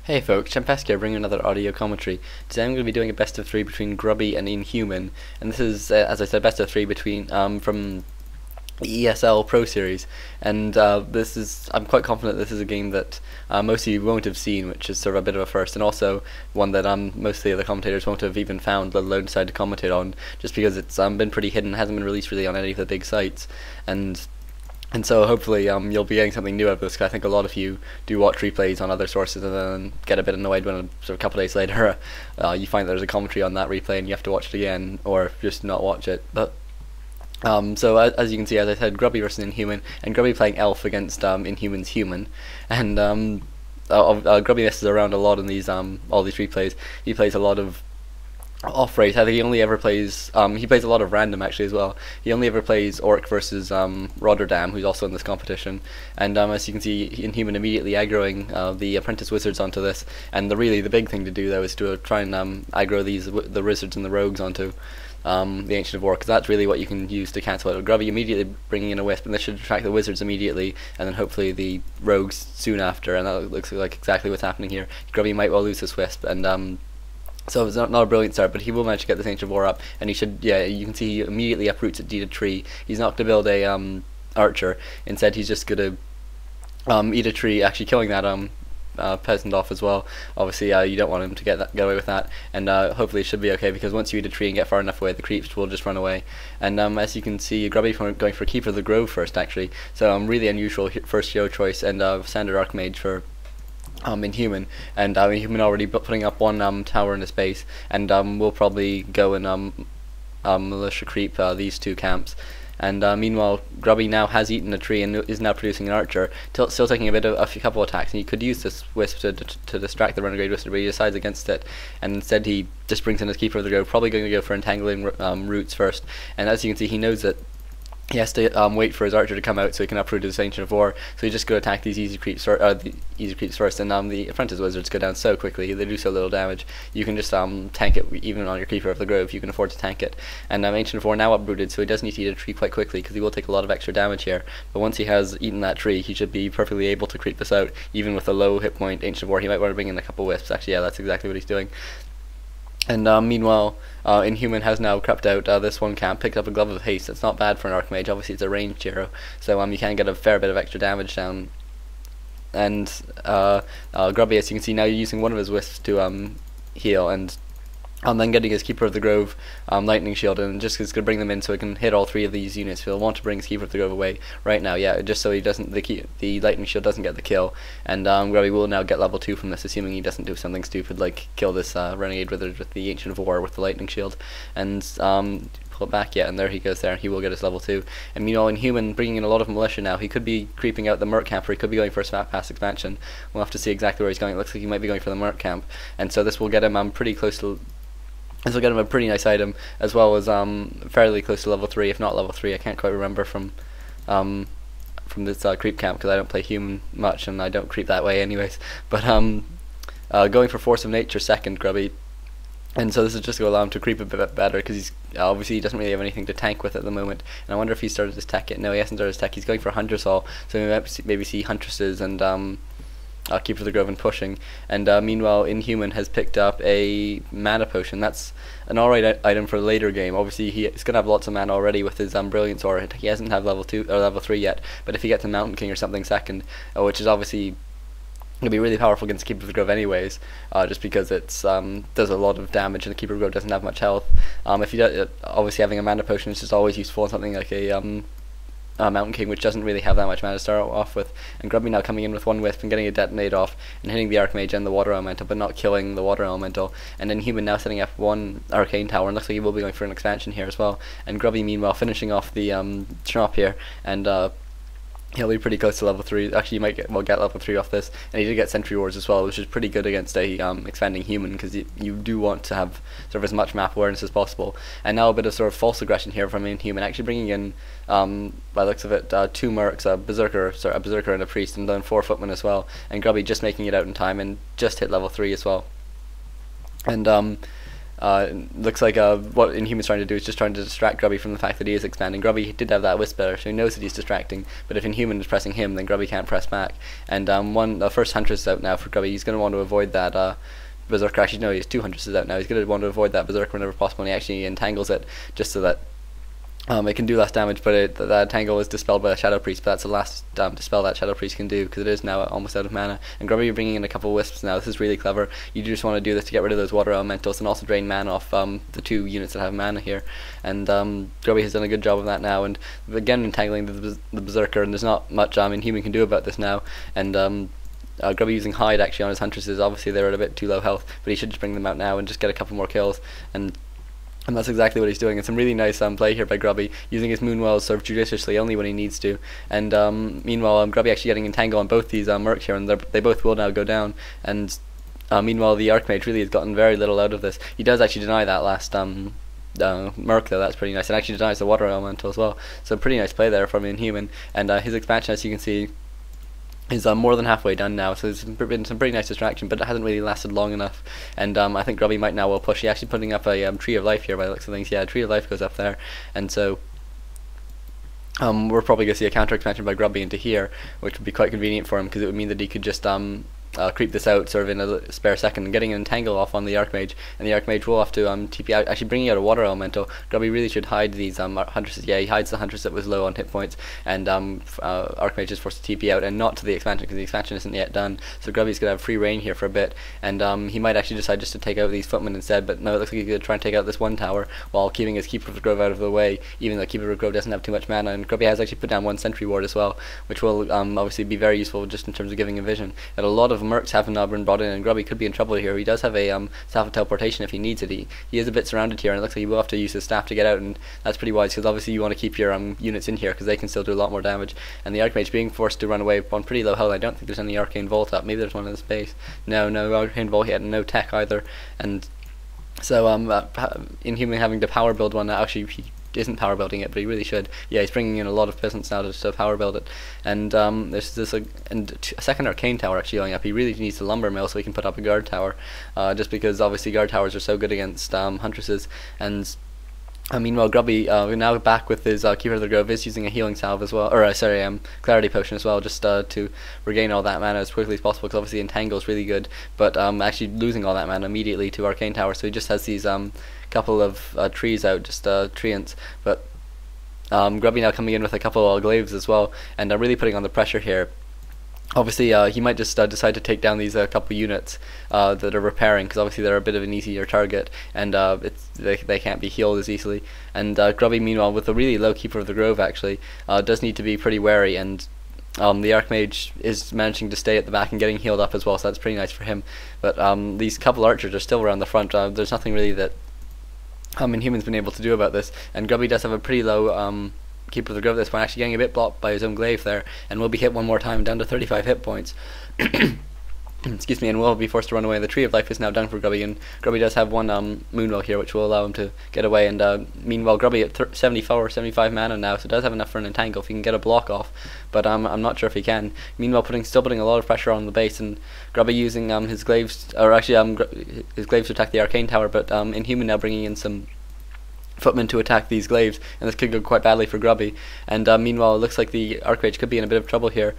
Hey folks, Champesky here bringing another audio commentary. Today I'm going to be doing a best of three between Grubby and Inhuman, and this is, as I said, best of three between from the ESL Pro Series. And I'm quite confident this is a game that most of you won't have seen, which is sort of a bit of a first, and also one that most of the other commentators won't have even found, let alone decided to commentate on, just because it's been pretty hidden, hasn't been released really on any of the big sites, and so hopefully you'll be getting something new out of this, because I think a lot of you do watch replays on other sources and then get a bit annoyed when sort of a couple of days later you find there's a commentary on that replay and you have to watch it again, or just not watch it. But so as you can see, as I said, Grubby versus Inhuman, and Grubby playing Elf against Inhuman's Human, and Grubby messes around a lot in these all these replays. He plays a lot of off race. I think he only ever plays he plays a lot of random actually as well. He only ever plays Orc versus Rotterdam, who's also in this competition, and as you can see, Inhuman immediately aggroing the apprentice wizards onto this, and the big thing to do though is to try and aggro the wizards and the rogues onto the Ancient of War, because that's really what you can use to cancel it. Grubby immediately bringing in a wisp, and this should attract the wizards immediately, and then hopefully the rogues soon after, and that looks like exactly what's happening here. Grubby might well lose this wisp, and so it's not a brilliant start, but he will manage to get this Ancient of War up, and he should, yeah, you can see he immediately uproots it, eat a tree. He's not going to build a archer. Instead, he's just going to eat a tree, actually killing that peasant off as well. Obviously, you don't want him to get away with that, and hopefully it should be okay, because once you eat a tree and get far enough away, the creeps will just run away. And as you can see, Grubby going for Keeper of the Grove first, actually. So really unusual first hero choice, and Standard Archmage for Inhuman, and Inhuman already putting up one tower in his base, and we'll probably go and militia creep these two camps. And meanwhile, Grubby now has eaten a tree and is now producing an archer, still taking a couple attacks, and he could use this wisp to distract the Renegade Wizard, but he decides against it, and instead he just brings in his Keeper of the Grove, probably going to go for entangling roots first. And as you can see, he knows that he has to wait for his archer to come out so he can uproot his Ancient of War, so he just go attack these easy creeps first, and the apprentice wizards go down so quickly, they do so little damage. You can just tank it, even on your Keeper of the Grove, you can afford to tank it. And Ancient of War now uprooted, so he does need to eat a tree quite quickly, because he will take a lot of extra damage here, but once he has eaten that tree, he should be perfectly able to creep this out, even with a low hit point Ancient of War. He might want to bring in a couple wisps, actually, yeah, that's exactly what he's doing. And meanwhile, Inhuman has now crept out this one camp, picked up a Glove of Haste. It's not bad for an Archmage, obviously it's a ranged hero, so you can get a fair bit of extra damage down. And Grubby, as you can see, now using one of his wisps to heal, and then getting his Keeper of the Grove lightning shield, and just is going to bring them in so he can hit all three of these units. He'll want to bring his Keeper of the Grove away right now, yeah, just so he doesn't the lightning shield doesn't get the kill. And Grubby will now get level 2 from this, assuming he doesn't do something stupid like kill this Renegade Wizard with the Ancient of War with the lightning shield, and pull it back, yeah, and there he goes there, and he will get his level 2. And meanwhile, Inhuman bringing in a lot of militia now. He could be creeping out the Merc camp, or he could be going for a Smap Pass expansion. We'll have to see exactly where he's going. It looks like he might be going for the Merc camp, and so this will get him pretty close to. This will get him a pretty nice item, as well as fairly close to level 3, if not level 3. I can't quite remember from this creep camp, because I don't play human much, and I don't creep that way anyways. But going for Force of Nature second, Grubby, and so this is just going to allow him to creep a bit better, because he's obviously he doesn't really have anything to tank with at the moment. And I wonder if he started his tech yet. No, he hasn't started his tech. He's going for Huntress Hall, so we might maybe see Huntresses and Keeper of the Grove and pushing. And meanwhile, Inhuman has picked up a mana potion. That's an alright item for a later game. Obviously, he's going to have lots of mana already with his Brilliance Aura. He hasn't had level 2 or level 3 yet, but if he gets a Mountain King or something second, which is obviously going to be really powerful against Keeper of the Grove anyways, just because it's does a lot of damage, and the Keeper of the Grove doesn't have much health. If you don't, obviously having a mana potion is just always useful in something like a Mountain King, which doesn't really have that much mana to start off with. And Grubby now coming in with one wisp and getting a detonate off and hitting the Archmage and the Water Elemental, but not killing the Water Elemental. And then Inhuman now setting up one Arcane Tower, and looks like he will be going for an expansion here as well. And Grubby meanwhile finishing off the shop here, and he'll be pretty close to level 3. Actually, you might get level 3 off this, and he did get Sentry Wars as well, which is pretty good against a expanding human, because you do want to have sort of as much map awareness as possible. And now a bit of sort of false aggression here from Inhuman, actually bringing in, by the looks of it, 2 Mercs, a Berserker and a Priest, and then 4 Footmen as well. And Grubby just making it out in time, and just hit level 3 as well. And Looks like what Inhuman's trying to do is just trying to distract Grubby from the fact that he is expanding. Grubby did have that Wisp there, so he knows that he's distracting, but if Inhuman is pressing him, then Grubby can't press back. And the first Huntress is out now for Grubby. He's going to want to avoid that Berserker. Actually, no, he has 2 Huntresses out now. He's going to want to avoid that Berserker whenever possible, and he actually entangles it just so that it can do less damage, but that tangle is dispelled by the Shadow Priest, but that's the last dispel that Shadow Priest can do, because it is now almost out of mana. And Grubby, you're bringing in a couple of Wisps now. This is really clever. You just want to do this to get rid of those Water Elementals and also drain mana off the 2 units that have mana here. And Grubby has done a good job of that now, and again entangling the Berserker, and there's not much Inhuman can do about this now. And Grubby using Hide actually on his Huntresses. Obviously they're at a bit too low health, but he should just bring them out now and just get a couple more kills. And that's exactly what he's doing. It's some really nice play here by Grubby, using his Moonwells sort of judiciously, only when he needs to. And meanwhile, Grubby actually getting entangled on both these Mercs here, and they both will now go down. And meanwhile, the Archmage really has gotten very little out of this. He does actually deny that last Merc though. That's pretty nice, and actually denies the Water Elemental as well. So pretty nice play there from Inhuman. And his expansion, as you can see, is more than halfway done now, so there's been some pretty nice distraction, but it hasn't really lasted long enough. And I think Grubby might now well push. He's actually putting up a Tree of Life here by the looks of things. Yeah, Tree of Life goes up there, and so we're probably going to see a counter expansion by Grubby into here, which would be quite convenient for him, because it would mean that he could just creep this out sort of in a spare second, and getting an entangle off on the Archmage, and the Archmage will have to TP out, actually bringing out a Water Elemental. Grubby really should hide these Huntresses. Yeah, he hides the Huntress that was low on hit points, and Archmage is forced to TP out, and not to the expansion, because the expansion isn't yet done. So Grubby's going to have free reign here for a bit, and he might actually decide just to take out these Footmen instead, but no, it looks like he's going to try and take out this one tower while keeping his Keeper of the Grove out of the way, even though Keeper of the Grove doesn't have too much mana. And Grubby has actually put down 1 Sentry Ward as well, which will obviously be very useful just in terms of giving him vision. And a lot of Mercs haven't been brought in, and Grubby could be in trouble here. He does have a Staff of Teleportation if he needs it. He is a bit surrounded here, and it looks like he will have to use his staff to get out, and that's pretty wise, because obviously you want to keep your units in here, because they can still do a lot more damage. And the Archmage being forced to run away on pretty low health. I don't think there's any Arcane Vault up. Maybe there's one in the space. No Arcane Vault yet, and no tech either. And so Inhuman having to power build one now. Actually, he isn't power building it, but he really should. Yeah, he's bringing in a lot of peasants now to power build it. And there's this a second Arcane Tower actually going up. He really needs a lumber mill so he can put up a guard tower, just because obviously guard towers are so good against Huntresses. And meanwhile, Grubby now back with his Keeper of the Grove is using a healing salve as well, or Clarity Potion as well, just to regain all that mana as quickly as possible, because obviously Entangle is really good, but actually losing all that mana immediately to Arcane Tower, so he just has these couple of trees out, just treants. But Grubby now coming in with a couple of glaives as well, and really putting on the pressure here. Obviously, he might just decide to take down these couple units that are repairing, because obviously they're a bit of an easier target, and they can't be healed as easily. And Grubby, meanwhile, with a really low Keeper of the Grove, actually, does need to be pretty wary, and the Archmage is managing to stay at the back and getting healed up as well, so that's pretty nice for him. But these couple archers are still around the front. There's nothing really that Inhuman's been able to do about this, and Grubby does have a pretty low Keeper of the Grove this one, actually getting a bit blocked by his own glaive there, and will be hit one more time, down to 35 hit points. Excuse me, and will be forced to run away. The Tree of Life is now done for Grubby, and Grubby does have one Moonwell here, which will allow him to get away. And meanwhile, Grubby at 74 or 75 mana now, so does have enough for an Entangle if he can get a block off, but I'm not sure if he can. Meanwhile, still putting a lot of pressure on the base, and Grubby using his glaives, or actually his glaives to attack the Arcane Tower, but Inhuman now bringing in some Footmen to attack these glaives, and this could go quite badly for Grubby. And meanwhile, it looks like the Archmage could be in a bit of trouble here.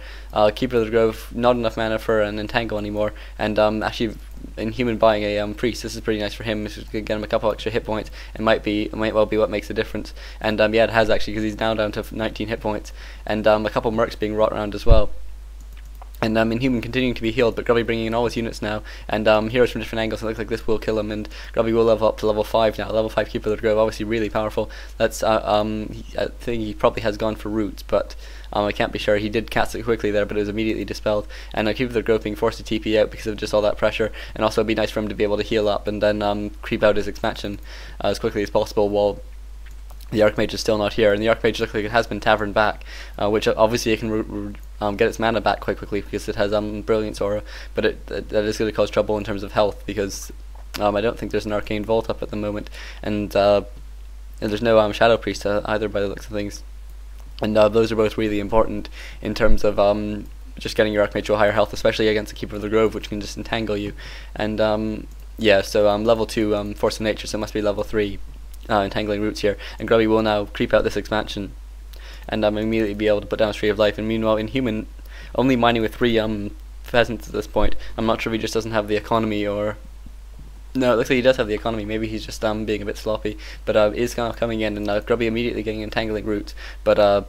Keeper of the Grove, not enough mana for an Entangle anymore, and actually Inhuman buying a Priest. This is pretty nice for him. This is going to get him a couple extra hit points. It might well be what makes the difference. And yeah, it has actually, because he's now down to 19 hit points, and a couple Mercs being wrought around as well. And Inhuman continuing to be healed, but Grubby bringing in all his units now, and heroes from different angles. It looks like this will kill him, and Grubby will level up to level 5 now. Level 5 Keeper of the Grove, obviously really powerful. That's I think he probably has gone for roots, but I can't be sure. He did cast it quickly there, but it was immediately dispelled. And Keeper of the Grove being forced to TP out because of just all that pressure, and also it'd be nice for him to be able to heal up and then creep out his expansion as quickly as possible while the Archmage is still not here. And the Archmage looks like it has been taverned back, which obviously it can get its mana back quite quickly because it has Brilliance Aura, but that is going to cause trouble in terms of health, because I don't think there's an Arcane Vault up at the moment, and there's no Shadow Priest either by the looks of things. And those are both really important in terms of just getting your Archmage to a higher health, especially against the Keeper of the Grove, which can just entangle you. And Yeah, so level 2 Force of Nature, so it must be level 3 Entangling Roots here. And Grubby will now creep out this expansion and immediately be able to put down a Tree of Life. And meanwhile, Inhuman only mining with 3 pheasants at this point. I'm not sure if he just doesn't have the economy, or no, it looks like he does have the economy. Maybe he's just being a bit sloppy. But is kind of coming in, and Grubby immediately getting Entangling Roots. But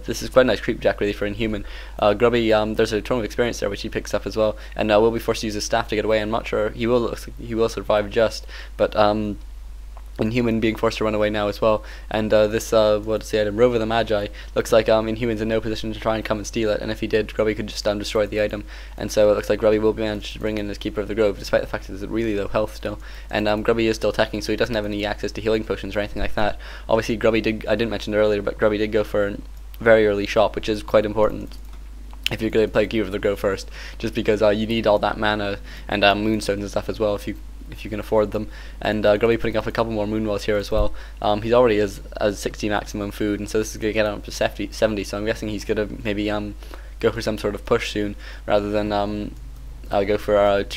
this is quite a nice creep jack really for Inhuman. Grubby, there's a ton of experience there which he picks up as well, and will be forced to use his staff to get away. I'm not sure he will survive just, but Inhuman being forced to run away now as well. And this what's the item? Rover the Magi. Looks like Inhuman's in no position to try and come and steal it, and if he did, Grubby could just destroy the item. And so it looks like Grubby will be managed to bring in his Keeper of the Grove, despite the fact that there's really low health still. And Grubby is still attacking, so he doesn't have any access to healing potions or anything like that. Obviously, Grubby did. I didn't mention it earlier, but Grubby did go for a very early shop, which is quite important if you're going to play Keeper of the Grove first, just because you need all that mana and moonstones and stuff as well if you can afford them. And Grubby putting up a couple more moonwells here as well. He's already as 60 maximum food, and so this is going to get up to 70, so I'm guessing he's going to maybe go for some sort of push soon rather than go for tier